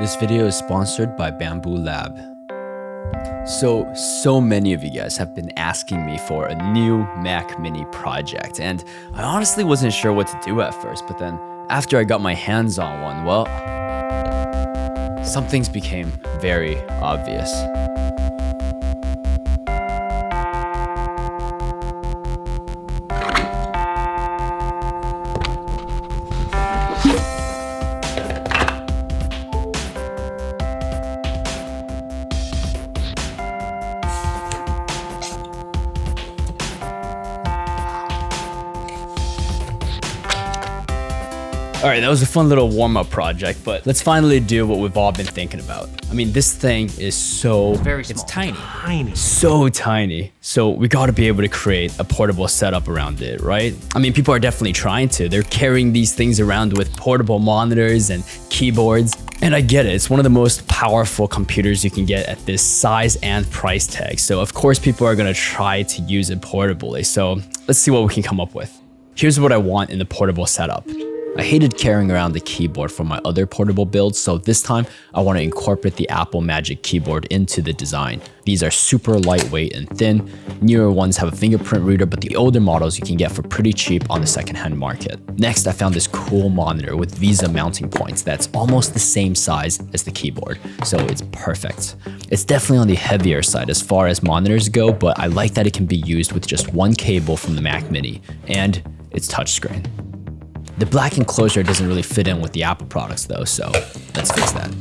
This video is sponsored by Bamboo Lab. So many of you guys have been asking me for a new Mac Mini project, and I honestly wasn't sure what to do at first, but then after I got my hands on one, well, some things became very obvious. All right, that was a fun little warm-up project, but let's finally do what we've all been thinking about. I mean, this thing is so very small. It's tiny. So tiny. So we gotta be able to create a portable setup around it, right? I mean, people are definitely trying to. They're carrying these things around with portable monitors and keyboards. And I get it, it's one of the most powerful computers you can get at this size and price tag. So of course, people are gonna try to use it portably. So let's see what we can come up with. Here's what I want in the portable setup. I hated carrying around the keyboard from my other portable builds, so this time I want to incorporate the Apple Magic Keyboard into the design. These are super lightweight and thin. Newer ones have a fingerprint reader, but the older models you can get for pretty cheap on the secondhand market. Next, I found this cool monitor with VESA mounting points that's almost the same size as the keyboard, so it's perfect. It's definitely on the heavier side as far as monitors go, but I like that it can be used with just one cable from the Mac Mini, and it's touchscreen. The black enclosure doesn't really fit in with the Apple products though, so let's fix that.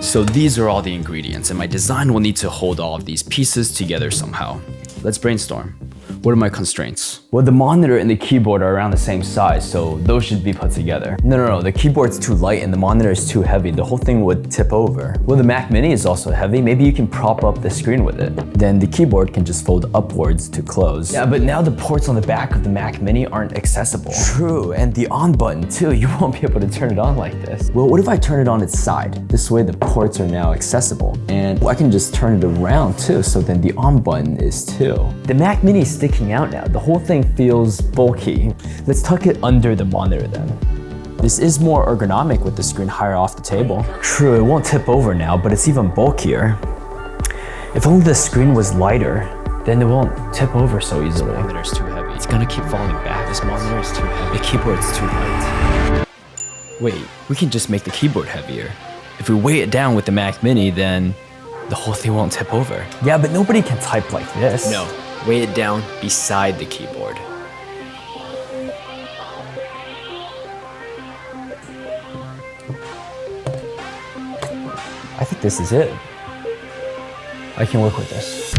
So these are all the ingredients, and my design will need to hold all of these pieces together somehow. Let's brainstorm. What are my constraints? Well, the monitor and the keyboard are around the same size, so those should be put together. No, the keyboard's too light and the monitor is too heavy. The whole thing would tip over. Well, the Mac Mini is also heavy. Maybe you can prop up the screen with it. Then the keyboard can just fold upwards to close. Yeah, but now the ports on the back of the Mac Mini aren't accessible. True, and the on button too. You won't be able to turn it on like this. Well, what if I turn it on its side? This way the ports are now accessible. And I can just turn it around too, so then the on button is too. The Mac Mini is sticking out now. The whole thing feels bulky. Let's tuck it under the monitor then. This is more ergonomic with the screen higher off the table. True, it won't tip over now, but it's even bulkier. If only the screen was lighter, then it won't tip over so easily. The monitor's too heavy. It's gonna keep falling back. This monitor is too heavy. The keyboard's too light. Wait, we can just make the keyboard heavier. If we weigh it down with the Mac Mini, then the whole thing won't tip over. Yeah, but nobody can type like this. No. Weigh it down beside the keyboard. I think this is it. I can work with this.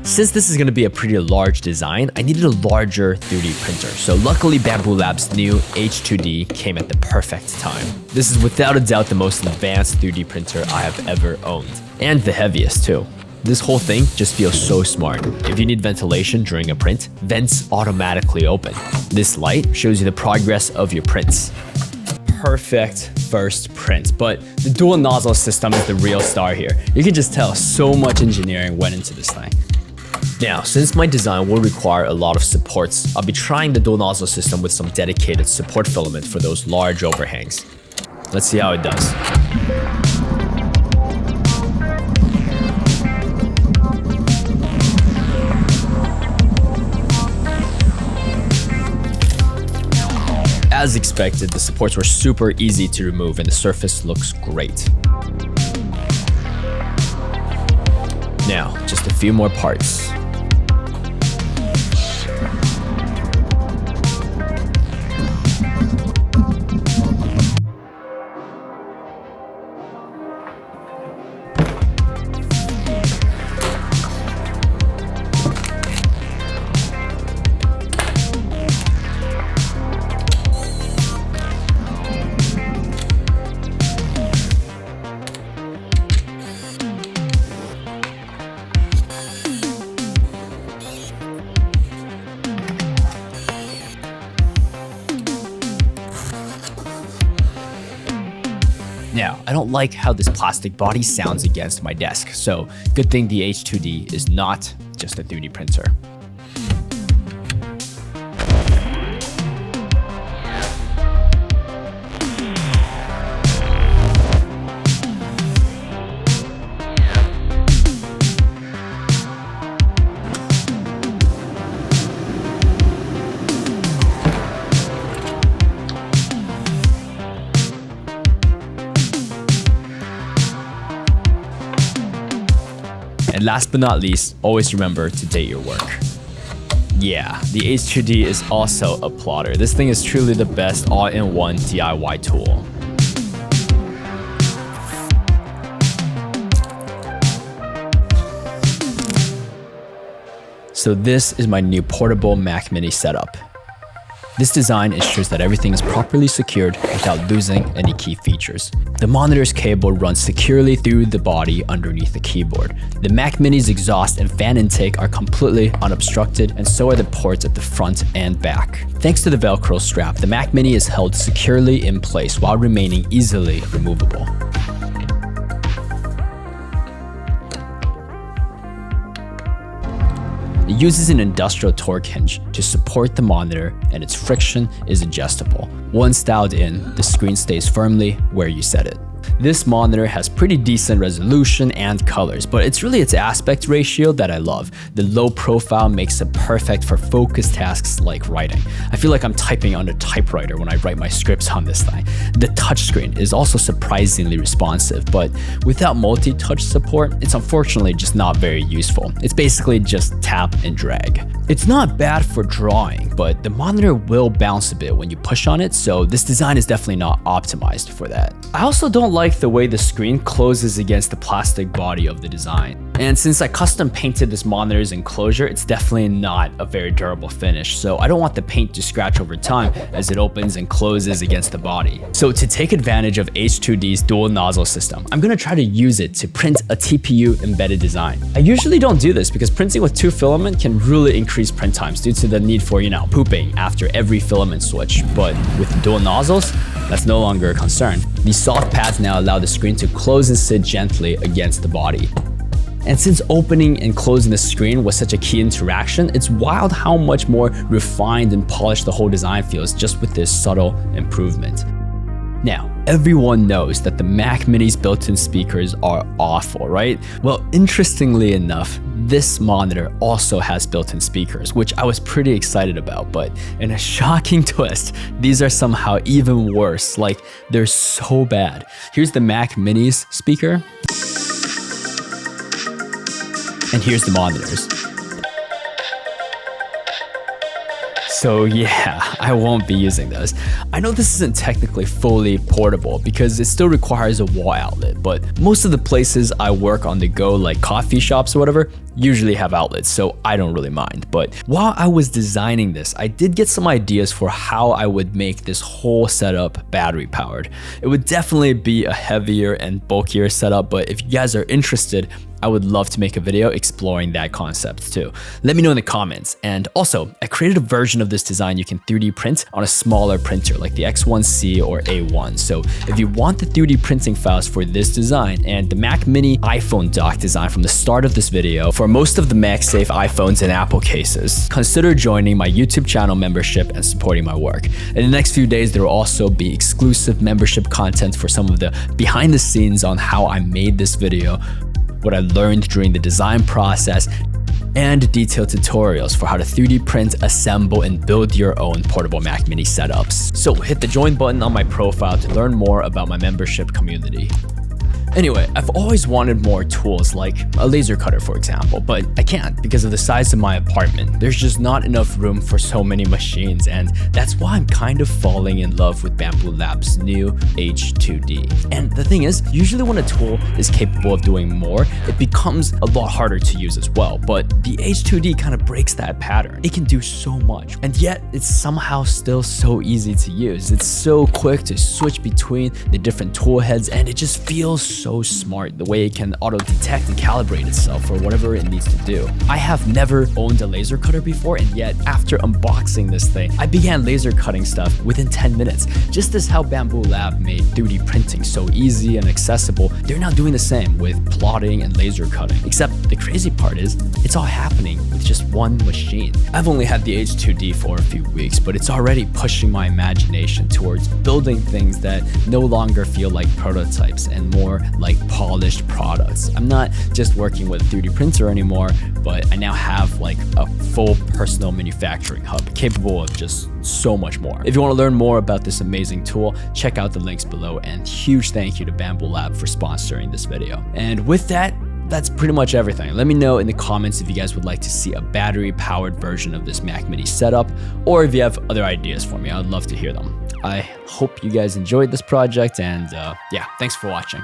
Since this is going to be a pretty large design, I needed a larger 3D printer. So luckily Bamboo Lab's new H2D came at the perfect time. This is without a doubt the most advanced 3D printer I have ever owned. And the heaviest too. This whole thing just feels so smart. If you need ventilation during a print, vents automatically open. This light shows you the progress of your prints. Perfect first print, but the dual nozzle system is the real star here. You can just tell so much engineering went into this thing. Now, since my design will require a lot of supports, I'll be trying the dual nozzle system with some dedicated support filament for those large overhangs. Let's see how it does. As expected, the supports were super easy to remove and the surface looks great. Now, just a few more parts. Now, I don't like how this plastic body sounds against my desk, so good thing the H2D is not just a 3D printer. And last but not least, always remember to date your work. Yeah, the H2D is also a plotter. This thing is truly the best all-in-one DIY tool. So this is my new portable Mac Mini setup. This design ensures that everything is properly secured without losing any key features. The monitor's cable runs securely through the body underneath the keyboard. The Mac Mini's exhaust and fan intake are completely unobstructed, and so are the ports at the front and back. Thanks to the Velcro strap, the Mac Mini is held securely in place while remaining easily removable. It uses an industrial torque hinge to support the monitor, and its friction is adjustable. Once dialed in, the screen stays firmly where you set it. This monitor has pretty decent resolution and colors, but it's really its aspect ratio that I love. The low profile makes it perfect for focused tasks like writing. I feel like I'm typing on a typewriter when I write my scripts on this thing. The touchscreen is also surprisingly responsive, but without multi-touch support, it's unfortunately just not very useful. It's basically just tap and drag. It's not bad for drawing, but the monitor will bounce a bit when you push on it, so this design is definitely not optimized for that. I also don't like the way the screen closes against the plastic body of the design. And since I custom painted this monitor's enclosure, it's definitely not a very durable finish, so I don't want the paint to scratch over time as it opens and closes against the body. So to take advantage of H2D's dual nozzle system, I'm gonna try to use it to print a TPU embedded design. I usually don't do this because printing with 2 filament can really increase print times due to the need for, pooping after every filament switch, but with dual nozzles, that's no longer a concern. These soft pads now allow the screen to close and sit gently against the body. And since opening and closing the screen was such a key interaction, it's wild how much more refined and polished the whole design feels just with this subtle improvement. Now, everyone knows that the Mac Mini's built-in speakers are awful, right? Well, interestingly enough, this monitor also has built-in speakers, which I was pretty excited about, but in a shocking twist, these are somehow even worse. Like, they're so bad. Here's the Mac Mini's speaker. And here's the monitors. So yeah, I won't be using those. I know this isn't technically fully portable because it still requires a wall outlet, but most of the places I work on the go, like coffee shops or whatever, usually have outlets, so I don't really mind. But while I was designing this, I did get some ideas for how I would make this whole setup battery powered. It would definitely be a heavier and bulkier setup, but if you guys are interested, I would love to make a video exploring that concept too. Let me know in the comments. And also, I created a version of this design you can 3D print on a smaller printer like the X1C or A1. So if you want the 3D printing files for this design and the Mac Mini iPhone dock design from the start of this video for most of the MagSafe iPhones and Apple cases, consider joining my YouTube channel membership and supporting my work. In the next few days, there will also be exclusive membership content for some of the behind the scenes on how I made this video, what I learned during the design process, and detailed tutorials for how to 3D print, assemble, and build your own portable Mac Mini setups. So hit the join button on my profile to learn more about my membership community. Anyway, I've always wanted more tools like a laser cutter, for example, but I can't because of the size of my apartment. There's just not enough room for so many machines, and that's why I'm kind of falling in love with Bamboo Labs' new H2D. And the thing is, usually when a tool is capable of doing more, it becomes a lot harder to use as well, but the H2D kind of breaks that pattern. It can do so much, and yet it's somehow still so easy to use. It's so quick to switch between the different tool heads, and it just feels so smart, the way it can auto-detect and calibrate itself for whatever it needs to do. I have never owned a laser cutter before, and yet after unboxing this thing, I began laser cutting stuff within 10 minutes. Just as how Bambu Lab made 3D printing so easy and accessible, they're now doing the same with plotting and laser cutting. Except the crazy part is, it's all happening with just one machine. I've only had the H2D for a few weeks, but it's already pushing my imagination towards building things that no longer feel like prototypes and more like polished products. I'm not just working with a 3D printer anymore, but I now have like a full personal manufacturing hub capable of just so much more. If you want to learn more about this amazing tool, check out the links below, and huge thank you to Bambu Lab for sponsoring this video. And with that, that's pretty much everything. Let me know in the comments if you guys would like to see a battery-powered version of this Mac Mini setup, or if you have other ideas for me. I'd love to hear them. I hope you guys enjoyed this project, and yeah, thanks for watching.